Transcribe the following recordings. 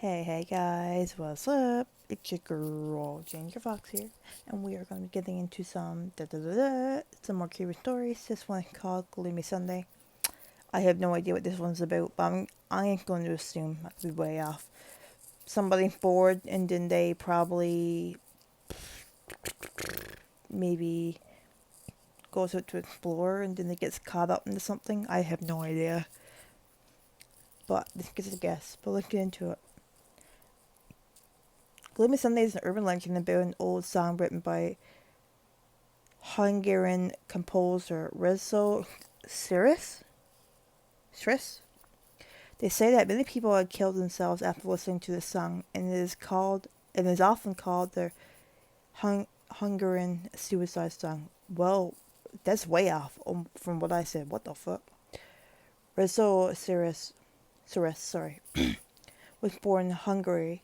Hey guys, what's up? It's your girl Ginger Fox here, and we are going to be getting into some more Cuban stories. This one called Gloomy Sunday. I have no idea what this one's about, but I ain't going to assume. I'll be way off. Somebody bored, and then they probably maybe goes out to explore, and then it gets caught up into something. I have no idea, but this is a guess. But let's get into it. Gloomy Sunday is an urban legend about an old song written by Hungarian composer Rizzo Siris. They say that many people had killed themselves after listening to this song, and it is often called the Hungarian suicide song. Well, that's way off from what I said. What the fuck? Rizzo Siris, sorry, was born in Hungary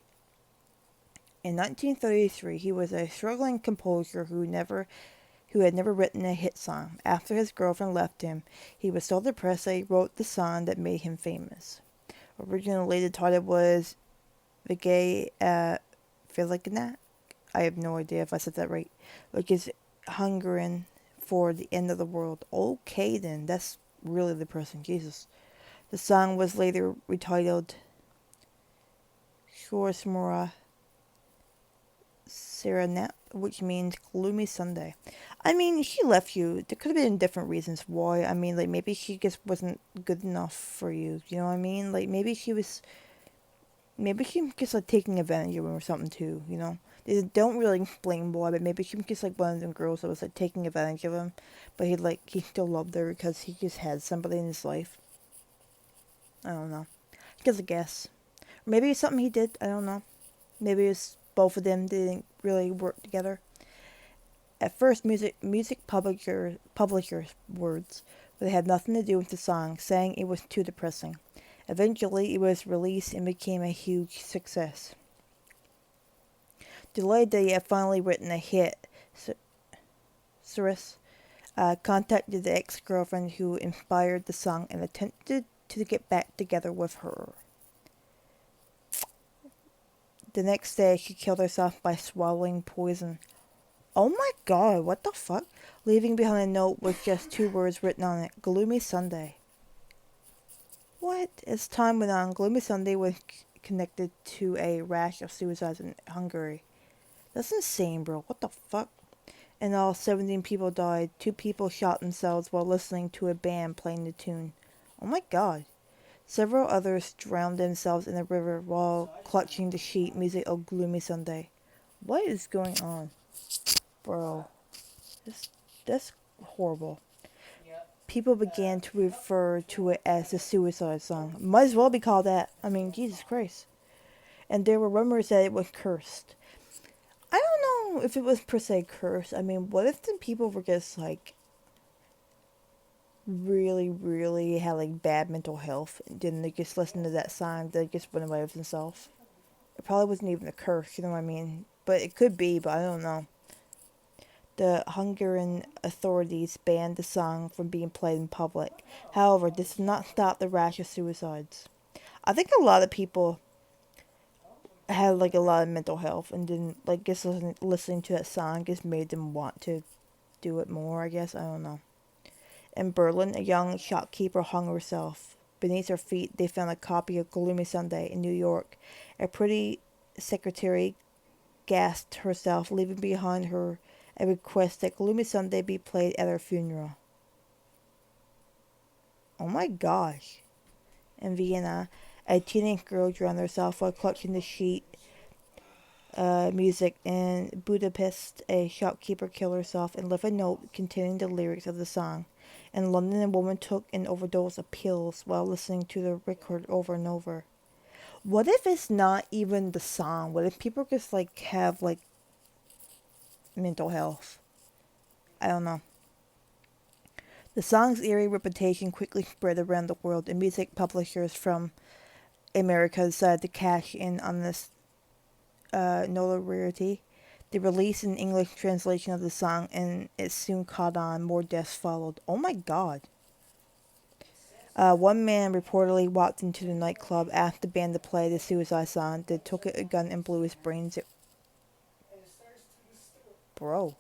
in 1933. He was a struggling composer who had never written a hit song. After his girlfriend left him, he was so depressed that he wrote the song that made him famous. Originally, the title was Vigay Filignac. I have no idea if I said that right, which is Hungarian for the end of the world. Okay, then, that's really depressing. Jesus. The song was later retitled Shorsmora Serenep, which means gloomy Sunday. I mean, she left you. There could have been different reasons why. I mean, like, maybe she just wasn't good enough for you. You know what I mean? Like, maybe she was just, like, taking advantage of him or something, too, you know? They don't really explain why, but maybe she was just, like, one of them girls that was, like, taking advantage of him. But he still loved her because he just had somebody in his life. I don't know. Just a guess. Or maybe it's something he did. I don't know. Maybe it's both of them didn't really work together. At first, music publishers' words, but it had nothing to do with the song, saying it was too depressing. Eventually, it was released and became a huge success. Delayed that he had finally written a hit, Cyrus contacted the ex-girlfriend who inspired the song and attempted to get back together with her. The next day, she killed herself by swallowing poison. Oh my god, what the fuck? Leaving behind a note with just two words written on it, Gloomy Sunday. What? As time went on, Gloomy Sunday was connected to a rash of suicides in Hungary. That's insane, bro. What the fuck? In all, 17 people died. 2 people shot themselves while listening to a band playing the tune. Oh my god. Several others drowned themselves in the river while clutching the sheet music of Gloomy Sunday. What is going on? Bro, that's horrible. People began to refer to it as a suicide song. Might as well be called that. I mean, Jesus Christ. And there were rumors that it was cursed. I don't know if it was per se cursed. I mean, what if the people were just like really had like bad mental health and then they just listened to that song, they just went away with themselves? It probably wasn't even a curse, you know what I mean? But it could be, but I don't know. The Hungarian authorities banned the song from being played in public. However, this did not stop the rash of suicides. I think a lot of people had like a lot of mental health and then like just listening to that song just made them want to do it more, I guess. I don't know. In Berlin, a young shopkeeper hung herself. Beneath her feet, they found a copy of Gloomy Sunday. In New York, a pretty secretary gassed herself, leaving behind her a request that Gloomy Sunday be played at her funeral. Oh my gosh. In Vienna, a teenage girl drowned herself while clutching the sheet music. In Budapest, a shopkeeper killed herself and left a note containing the lyrics of the song. In London, a woman took an overdose of pills while listening to the record over and over. What if it's not even the song? What if people just like have like mental health? I don't know. The song's eerie reputation quickly spread around the world, and music publishers from America decided to cash in on this notoriety. They released an English translation of the song, and it soon caught on. More deaths followed. Oh my god. One man reportedly walked into the nightclub, asked the band to play the suicide song, then took a gun and blew his brains out. Bro.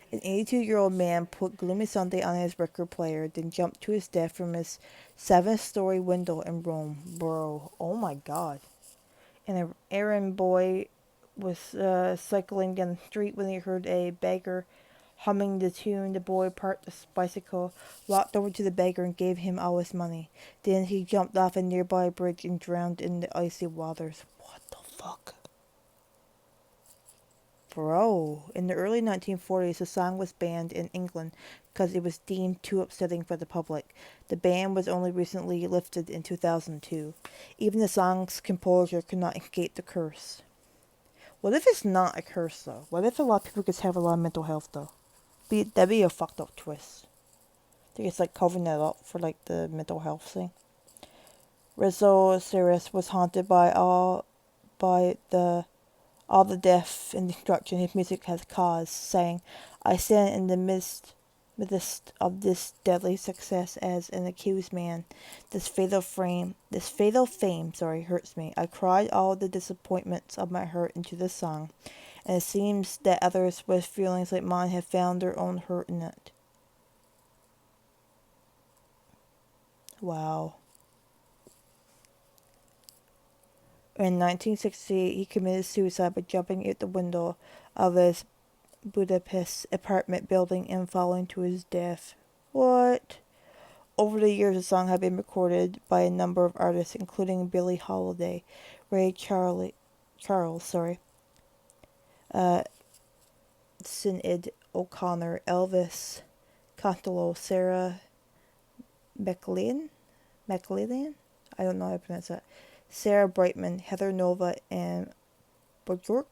An 82-year-old man put Gloomy Sunday on his record player, then jumped to his death from his seventh-story window in Rome. Bro, oh my god. And an errand boy was cycling down the street when he heard a beggar humming the tune. The boy parked his bicycle, walked over to the beggar, and gave him all his money. Then he jumped off a nearby bridge and drowned in the icy waters. What the fuck? Bro, in the early 1940s, the song was banned in England because it was deemed too upsetting for the public. The ban was only recently lifted in 2002. Even the song's composer could not escape the curse. What if it's not a curse, though? What if a lot of people just have a lot of mental health, though? That'd be a fucked up twist. They're just like covering that up for like the mental health thing. Rizzo Ceres was haunted by all the death and destruction his music has caused, saying, I stand in the midst of this deadly success as an accused man. This fatal fame, hurts me. I cried all the disappointments of my heart into this song, and it seems that others with feelings like mine have found their own hurt in it. Wow. In 1968, he committed suicide by jumping out the window of his Budapest apartment building and falling to his death. What? Over the years, the song has been recorded by a number of artists, including Billie Holiday, Charles, uh, Sinead O'Connor, Elvis Costello, Sarah McLean? I don't know how to pronounce that. Sarah Brightman, Heather Nova, and Bjork.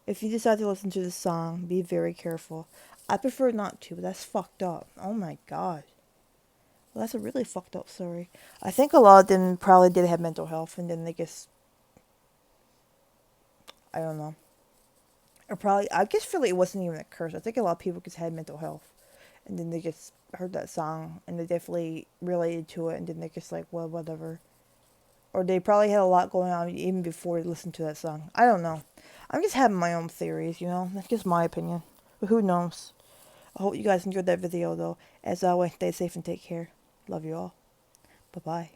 If you decide to listen to the song, be very careful. I prefer not to, but that's fucked up. Oh my god. Well, that's a really fucked up story. I think a lot of them probably did have mental health, and then they just, I don't know. Or probably, I just feel like it wasn't even a curse. I think a lot of people just had mental health, and then they just heard that song, and they definitely related to it, and then they're just like, well, whatever. Or they probably had a lot going on even before they listened to that song. I don't know. I'm just having my own theories, you know? That's just my opinion. But who knows? I hope you guys enjoyed that video, though. As always, stay safe and take care. Love you all. Bye-bye.